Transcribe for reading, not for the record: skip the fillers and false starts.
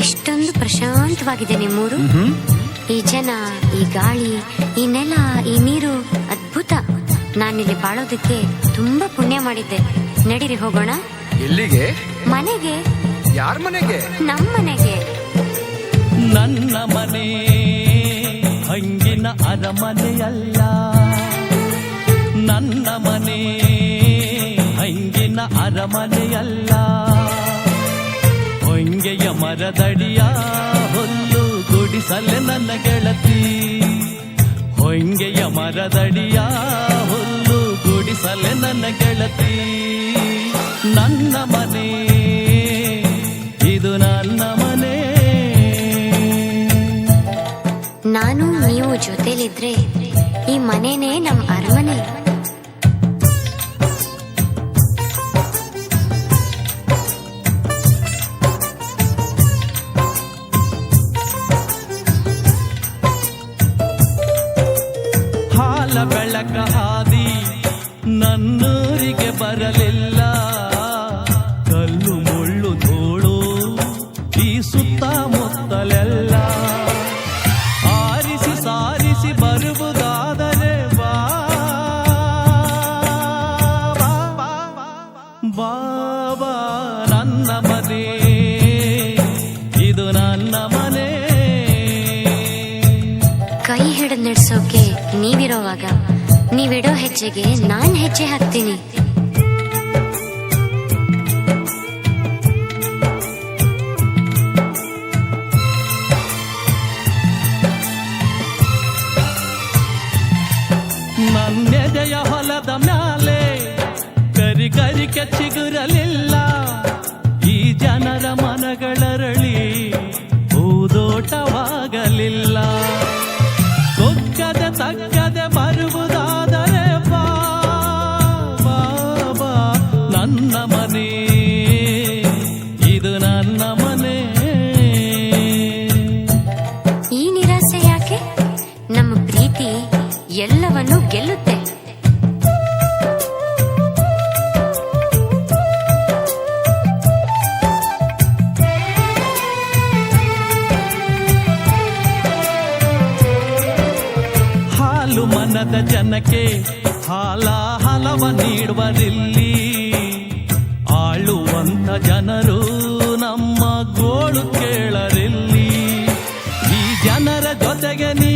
ಎಷ್ಟೊಂದು ಪ್ರಶಾಂತವಾಗಿದೆ ನಿಮ್ಮೂರು. ಈ ಜನ, ಈ ಗಾಳಿ, ಈ ನೆಲ, ಈ ನೀರು ಅದ್ಭುತ. ನಾನಿಲ್ಲಿ ಬಾಳೋದಕ್ಕೆ ತುಂಬಾ ಪುಣ್ಯ ಮಾಡಿದ್ದೆ. ನಡೀರಿ ಹೋಗೋಣ. ಎಲ್ಲಿಗೆ? ಮನೆಗೆ. ಯಾರ ಮನೆಗೆ? ನಮ್ಮ ಮನೆಗೆ. ನನ್ನ ಮನೆ ಹಂಗಿನ ಅರಮನೆಯಲ್ಲ, ನನ್ನ ಮನೆ ಹಂಗಿನ ಅರಮನೆಯಲ್ಲ. ಹೊಂಗೆಯ ಮರದಡಿಯ ಹುಲ್ಲು ಗುಡಿಸಲೆ ನನ್ನ ಗೆಳತಿ, ಹೊಂಗೆಯ ಮರದಡಿಯ ಹುಲ್ಲು ಗುಡಿಸಲೆ ನನ್ನ ಗೆಳತಿ. ನನ್ನ ಮನೆ ಇದು ನನ್ನ ಮನೆ. ನಾನು ನೀವು ಜೊತೆಲಿದ್ರೆ ಈ ಮನೆನೇ ನಮ್ಮ ಅರಮನೆ. ಹಾಲ ಬೆಳಕ ಹಾದಿ ನನ್ನೂರಿಗೆ ಬರಲಿಲ್ಲ, ಕಲ್ಲು ಮುಳ್ಳು ಧೂಳು ಈ ಸುತ್ತಮುತ್ತಲೆಲ್ಲ. ಆರಿಸಿ ಸಾರಿಸಿ ಬರುವುದಾದರೆ ಬಾ ಬಾಬಾ, ನನ್ನ ಮನೆ ಇದು ನನ್ನ ಮನೆ. ಕೈ ಹಿಡಿದು ನಡೆಸೋಕೆ ನೀವಿರೋವಾಗ ನೀವಿಡೋ ಹೆಜ್ಜೆಗೆ ನಾನ್ ಹೆಜ್ಜೆ ಹಾಕ್ತೀನಿ. ನನ್ನೆದೆಯ ಹೊಲದ ಮ್ಯಾಲೆ ಕರಿ ಕರಿಕೆ ಚಿಗುರಲಿಲ್ಲ, ಈ ಜನರ ಮನಗಳರಳಿ ಹೂದೋಟವಾಗಲಿಲ್ಲ. ಕೊಕ್ಕದೆ ತಕ್ಕದೆ ಬರುವುದಾದರೆ ಬಾ ಬಾಬಾ, ನನ್ನ ಮನೆ ಇದು ನನ್ನ ಮನೆ. ಈ ನಿರಾಸೆ ಯಾಕೆ? ನಮ್ಮ ಪ್ರೀತಿ ಎಲ್ಲವನ್ನೂ ಗೆಲ್ಲುತ್ತೆ. ಹಾಲು ಮನದ ಜನಕ್ಕೆ ಹಾಲ ಹಲವ ನೀಡುವರಿಲ್ಲಿ, ಆಳುವಂತ ಜನರು ನಮ್ಮ ಗೋಳು ಕೇಳರಿಲ್ಲಿ. ಈ ಜನರ ಜೊತೆಗೆ ನೀ